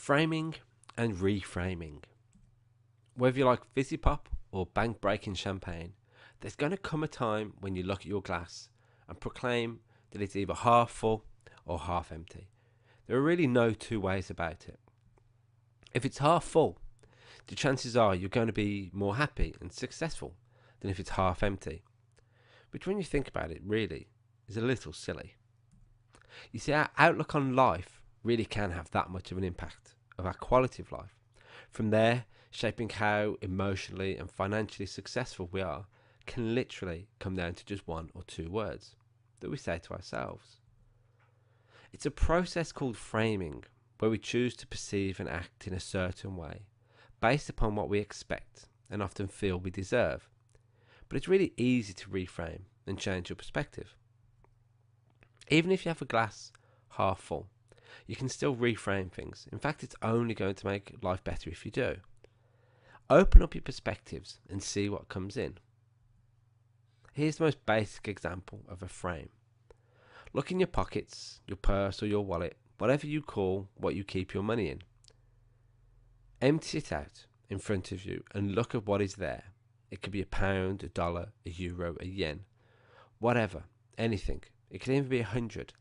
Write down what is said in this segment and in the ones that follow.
Framing and reframing. Whether you like fizzy pop or bank breaking champagne, there's going to come a time when you look at your glass and proclaim that it's either half full or half empty. There are really no two ways about it. If it's half full, the chances are you're going to be more happy and successful than if it's half empty. Which, when you think about it, really is a little silly. You see, our outlook on life really can have that much of an impact of our quality of life. From there, shaping how emotionally and financially successful we are can literally come down to just one or two words that we say to ourselves. It's a process called framing, where we choose to perceive and act in a certain way based upon what we expect and often feel we deserve. But it's really easy to reframe and change your perspective. Even if you have a glass half full, you can still reframe things. In fact, it's only going to make life better if you do. Open up your perspectives and see what comes in. Here's the most basic example of a frame. Look in your pockets, your purse or your wallet, whatever you call what you keep your money in. Empty it out in front of you and look at what is there. It could be a pound, a dollar, a euro, a yen, whatever, anything. It could even be 100.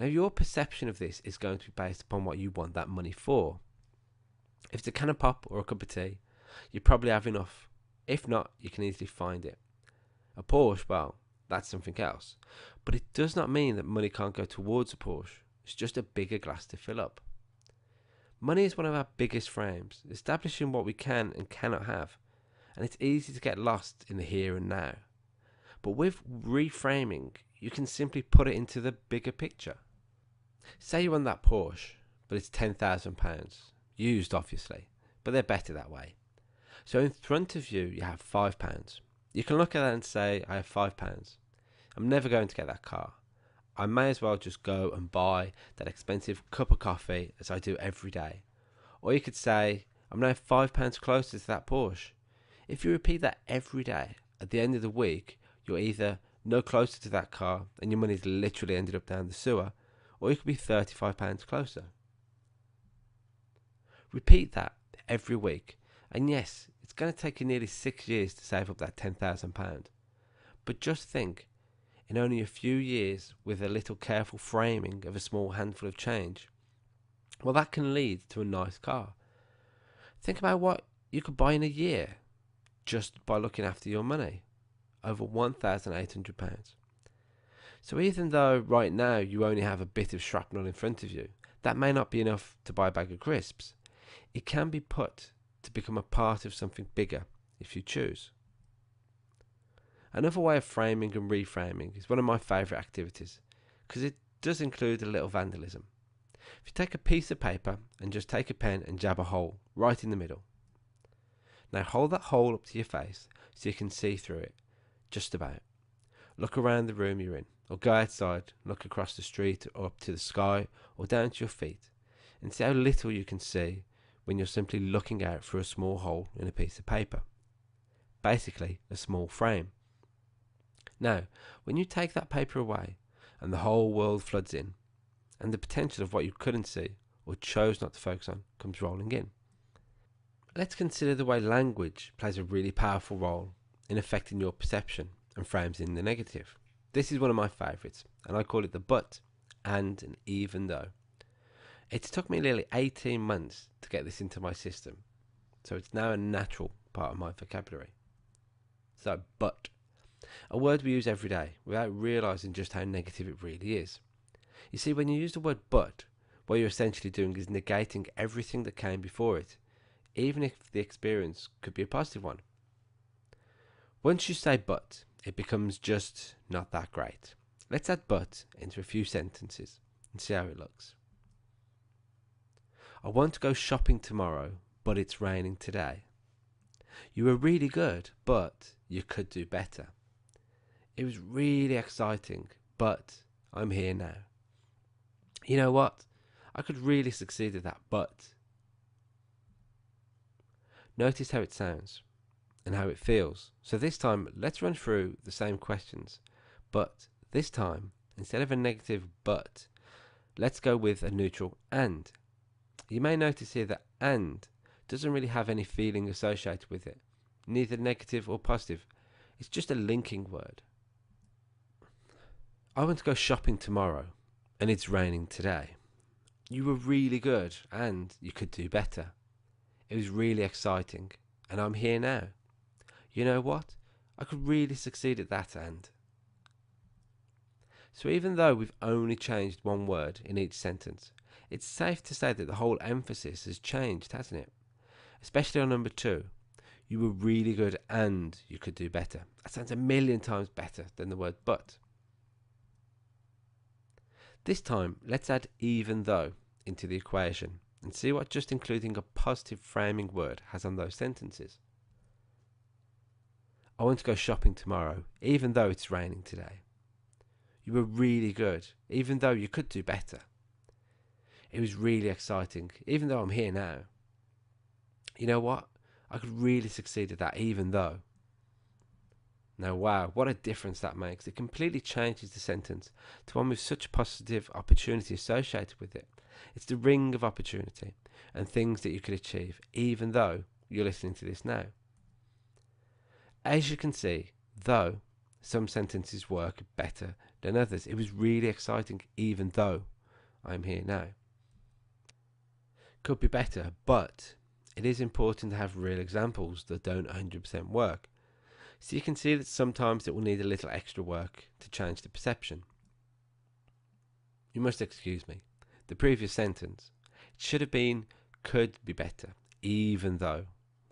Now, your perception of this is going to be based upon what you want that money for. If it's a can of pop or a cup of tea, you probably have enough. If not, you can easily find it. A Porsche, well, that's something else. But it does not mean that money can't go towards a Porsche. It's just a bigger glass to fill up. Money is one of our biggest frames, establishing what we can and cannot have. And it's easy to get lost in the here and now. But with reframing, you can simply put it into the bigger picture. Say you want that Porsche, but it's £10,000. Used, obviously, but they're better that way. So in front of you, you have £5. You can look at that and say, I have £5. I'm never going to get that car. I may as well just go and buy that expensive cup of coffee as I do every day. Or you could say, I'm now £5 closer to that Porsche. If you repeat that every day, at the end of the week, you're either no closer to that car and your money's literally ended up down the sewer, or you could be £35 closer. Repeat that every week, and yes, it's going to take you nearly 6 years to save up that £10,000. But just think, in only a few years, with a little careful framing of a small handful of change, well, that can lead to a nice car. Think about what you could buy in a year just by looking after your money. Over £1,800. So even though right now you only have a bit of shrapnel in front of you, that may not be enough to buy a bag of crisps. It can be put to become a part of something bigger if you choose. Another way of framing and reframing is one of my favourite activities, because it does include a little vandalism. If you take a piece of paper and just take a pen and jab a hole right in the middle. Now hold that hole up to your face so you can see through it, just about. Look around the room you're in, or go outside, look across the street or up to the sky or down to your feet, and see how little you can see when you're simply looking out through a small hole in a piece of paper. Basically, a small frame. Now, when you take that paper away and the whole world floods in, and the potential of what you couldn't see or chose not to focus on comes rolling in. Let's consider the way language plays a really powerful role in affecting your perception and frames in the negative. This is one of my favourites, and I call it the but, and even though. It's took me nearly 18 months to get this into my system, so it's now a natural part of my vocabulary. So, but. A word we use every day without realising just how negative it really is. You see, when you use the word but, what you're essentially doing is negating everything that came before it, even if the experience could be a positive one. Once you say but, it becomes just not that great. Let's add but into a few sentences and see how it looks. I want to go shopping tomorrow, but it's raining today. You were really good, but you could do better. It was really exciting, but I'm here now. You know what? I could really succeed at that, but. Notice how it sounds and how it feels. So this time, let's run through the same questions, but this time, instead of a negative but, let's go with a neutral and. You may notice here that and doesn't really have any feeling associated with it, neither negative or positive. It's just a linking word. I want to go shopping tomorrow, and it's raining today. You were really good, and you could do better. It was really exciting, and I'm here now. You know what? I could really succeed at that and. So even though we've only changed one word in each sentence, it's safe to say that the whole emphasis has changed, hasn't it? Especially on number 2. You were really good and you could do better. That sounds a million times better than the word but. This time, let's add even though into the equation and see what just including a positive framing word has on those sentences. I want to go shopping tomorrow, even though it's raining today. You were really good, even though you could do better. It was really exciting, even though I'm here now. You know what? I could really succeed at that, even though. Now, wow, what a difference that makes. It completely changes the sentence to one with such positive opportunity associated with it. It's the ring of opportunity and things that you could achieve, even though you're listening to this now. As you can see, though some sentences work better than others, it was really exciting, even though I'm here now. Could be better, but it is important to have real examples that don't 100% work. So you can see that sometimes it will need a little extra work to change the perception. You must excuse me. The previous sentence, it should have been could be better, even though.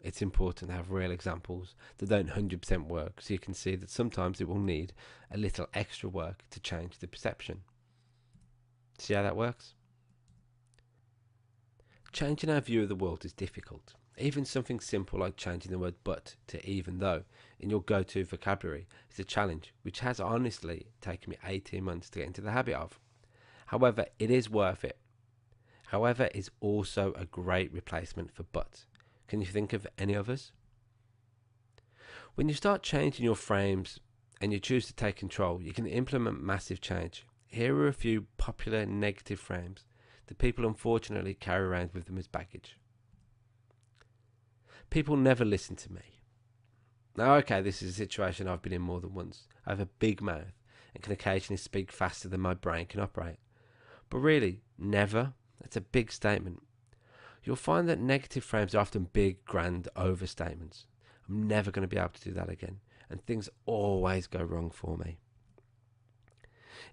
It's important to have real examples that don't 100% work, so you can see that sometimes it will need a little extra work to change the perception. See how that works? Changing our view of the world is difficult. Even something simple like changing the word but to even though in your go-to vocabulary is a challenge which has honestly taken me 18 months to get into the habit of. However, it is worth it. However is also a great replacement for but. Can you think of any others? When you start changing your frames and you choose to take control, you can implement massive change. Here are a few popular negative frames that people unfortunately carry around with them as baggage. People never listen to me. Now, okay, this is a situation I've been in more than once. I have a big mouth and can occasionally speak faster than my brain can operate. But really, never? That's a big statement. You'll find that negative frames are often big, grand overstatements. I'm never going to be able to do that again, and things always go wrong for me.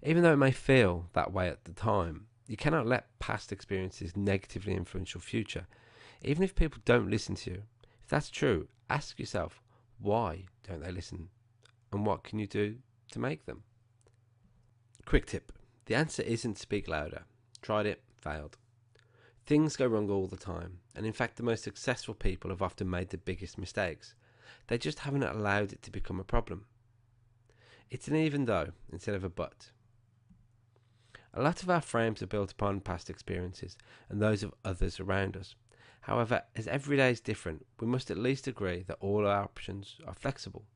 Even though it may feel that way at the time, you cannot let past experiences negatively influence your future, even if people don't listen to you. If that's true, ask yourself, why don't they listen? And what can you do to make them? Quick tip. The answer isn't speak louder. Tried it, failed. Things go wrong all the time, and in fact the most successful people have often made the biggest mistakes. They just haven't allowed it to become a problem. It's an even though instead of a but. A lot of our frames are built upon past experiences and those of others around us. However, as every day is different, we must at least agree that all our options are flexible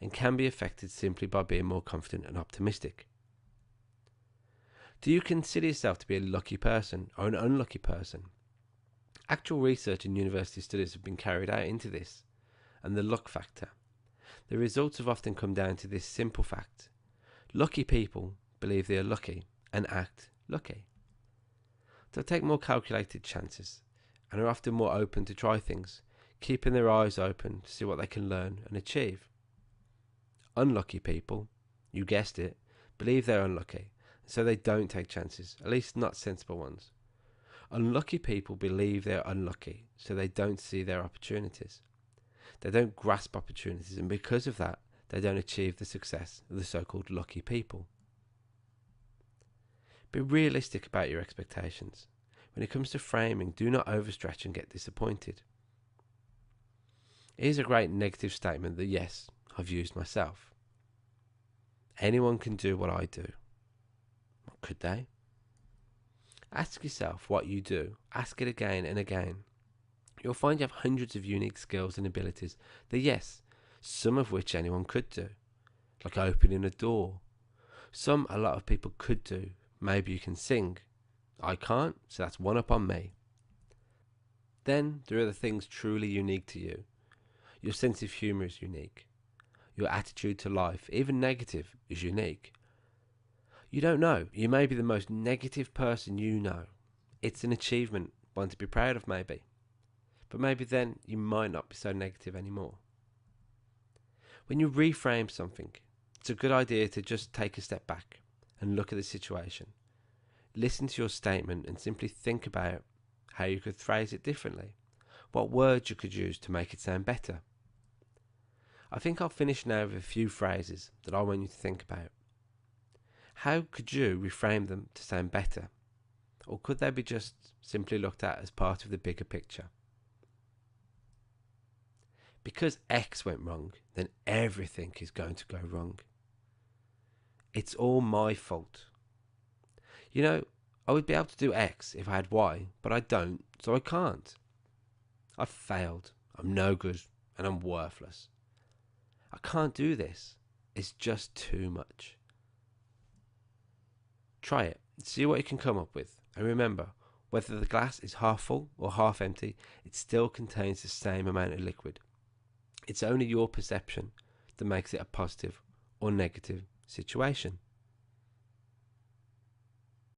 and can be affected simply by being more confident and optimistic. Do you consider yourself to be a lucky person or an unlucky person? Actual research and university studies have been carried out into this and the luck factor. The results have often come down to this simple fact. Lucky people believe they are lucky and act lucky. They'll take more calculated chances and are often more open to try things, keeping their eyes open to see what they can learn and achieve. Unlucky people, you guessed it, believe they're unlucky, so they don't take chances, at least not sensible ones. Unlucky people believe they're unlucky, so they don't see their opportunities. They don't grasp opportunities, and because of that, they don't achieve the success of the so-called lucky people. Be realistic about your expectations. When it comes to framing, do not overstretch and get disappointed. Here's a great negative statement that yes, I've used myself. Anyone can do what I do. Could they? Ask yourself what you do. Ask it again and again. You'll find you have hundreds of unique skills and abilities that yes, some of which anyone could do. Like opening a door. Some a lot of people could do. Maybe you can sing. I can't, so that's one up on me. Then there are the things truly unique to you. Your sense of humour is unique. Your attitude to life, even negative, is unique. You don't know. You may be the most negative person you know. It's an achievement, one to be proud of maybe. But maybe then you might not be so negative anymore. When you reframe something, it's a good idea to just take a step back and look at the situation. Listen to your statement and simply think about how you could phrase it differently. What words you could use to make it sound better. I think I'll finish now with a few phrases that I want you to think about. How could you reframe them to sound better? Or could they be just simply looked at as part of the bigger picture? Because X went wrong, then everything is going to go wrong. It's all my fault. You know, I would be able to do X if I had Y, but I don't, so I can't. I've failed. I'm no good, and I'm worthless. I can't do this. It's just too much. Try it. See what you can come up with. And remember, whether the glass is half full or half empty, it still contains the same amount of liquid. It's only your perception that makes it a positive or negative situation.